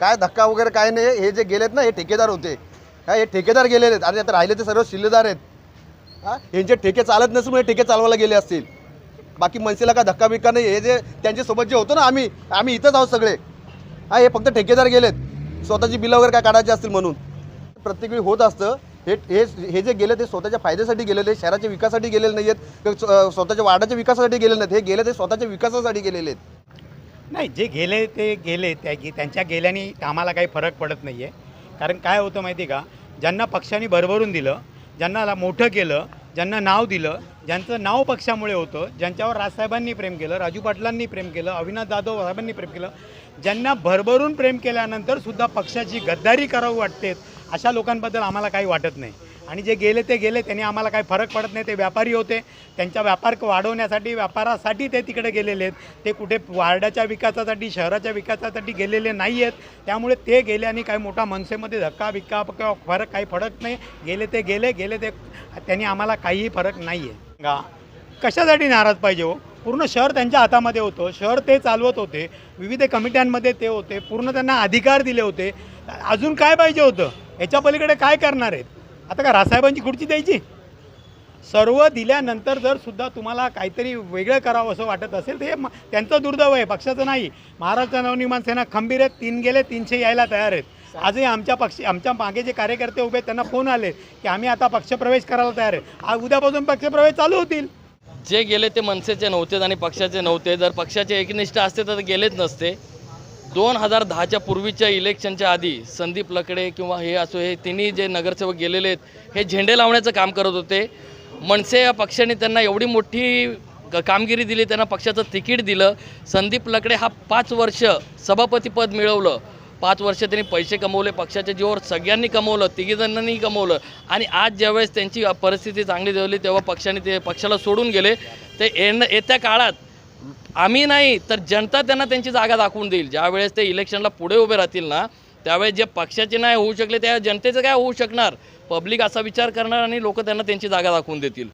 काय धक्का वगैरे काय नाही। हे जे गेलेत ना हे ठेकेदार होते, काय हे ठेकेदार गेलेले आहेत आणि आता राहिले ते सर्व शिल्लेदार आहेत। यांचे ठेके चालत नसल्यामुळे ठेके चालवायला गेले असतील, बाकी मनसेला काय धक्का बिक्का नाही। हे जे त्यांच्यासोबत जे होतं ना आम्ही इथंच आहोत सगळे। हे फक्त ठेकेदार गेलेत स्वतःची बिलं वगैरे काय काढायची असतील म्हणून। प्रत्येक वेळी होत असतं। हे जे गेले ते स्वतःच्या फायद्यासाठी गेलेले, शहराच्या विकासासाठी गेलेले नाही आहेत, स्वतःच्या वार्डाच्या विकासासाठी गेलेले नाहीत। हे गेले ते स्वतःच्या विकासासाठी गेलेले आहेत। नाही, जे गेले ते गेले, त्यांच्या गेल्याने आम्हाला काही फरक पडत नाही आहे। कारण काय होतं माहिती आहे का, ज्यांना पक्षाने भरभरून दिलं, ज्यांना मोठं केलं, ज्यांना नाव दिलं, ज्यांचं नाव पक्षामुळे होतं, ज्यांच्यावर राजसाहेबांनी प्रेम केलं, राजू पाटलांनी प्रेम केलं, अविनाश जाधव साहेबांनी प्रेम केलं, ज्यांना भरभरून प्रेम केल्यानंतरसुद्धा पक्षाची गद्दारी करावी वाटते, अशा लोकांबद्दल आम्हाला काही वाटत नाही। आणि जे गेले ते गेले, त्यांनी आम्हाला काही फरक पडत नाही। ते व्यापारी होते, त्यांचा व्यापार वाढवण्यासाठी व्यापारासाठी ते तिकडे गेलेले आहेत। ते कुठे वार्डाच्या विकासासाठी शहराच्या विकासासाठी गेलेले नाही आहेत। त्यामुळे ते गेल्याने काही मोठा मनसेमध्ये धक्का बिक्का किंवा फरक काही पडत नाही। गेले ते त्यांनी आम्हाला काहीही फरक नाही आहे का। कशासाठी नाराज पाहिजे हो? पूर्ण शहर त्यांच्या हातामध्ये होतं, शहर ते चालवत होते, विविध कमिट्यांमध्ये ते होते, पूर्ण त्यांना अधिकार दिले होते। अजून काय पाहिजे होतं? याच्या पलीकडे काय करणार आहेत? आता का राजसाहेबांची खुर्ची द्यायची? सर्व दिल्यानंतर जर सुद्धा तुम्हाला काहीतरी वेगळं करावं असं वाटत असेल तर हे त्यांचं दुर्दैव आहे, पक्षाचं नाही। महाराष्ट्र नवनिर्माण सेना खंबीर आहेत, 3 गेले 300 यायला तयार आहेत। आजही आमच्या मागे जे कार्यकर्ते उभे आहेत त्यांना फोन आले की आम्ही आता पक्षप्रवेश करायला तयार आहे। आज उद्यापासून पक्षप्रवेश चालू होतील। जे गेले ते मनसेचे नव्हते आणि पक्षाचे नव्हते। जर पक्षाचे एकनिष्ठ असते तर गेलेच नसते। 2010च्या पूर्वीच्या इलेक्शनच्या आधी संदीप लकडे किंवा हे असो, हे तिन्ही जे नगरसेवक गेलेले आहेत हे झेंडे लावण्याचं काम करत होते। मनसे या पक्षाने त्यांना एवढी मोठी कामगिरी दिली, त्यांना पक्षाचं तिकीट दिलं। संदीप लकडे हा 5 वर्ष सभापतीपद मिळवलं, 5 वर्ष त्यांनी पैसे कमवले, पक्षाच्या जीवावर सगळ्यांनी कमवलं, तिघीजणांनी कमवलं। आणि आज ज्यावेळेस त्यांची परिस्थिती चांगली झाली तेव्हा ते पक्षाला सोडून गेले। ते येत्या काळात आम्ही नाही तर जनता त्यांना त्यांची जागा दाखवून देईल। ज्यावेळेस ते इलेक्शनला पुढे उभे राहतील ना, त्यावेळेस जे पक्षाचे नाही होऊ शकले त्या जनतेचं काय होऊ शकणार? पब्लिक असा विचार करणार आणि लोक त्यांना त्यांची जागा दाखवून देतील।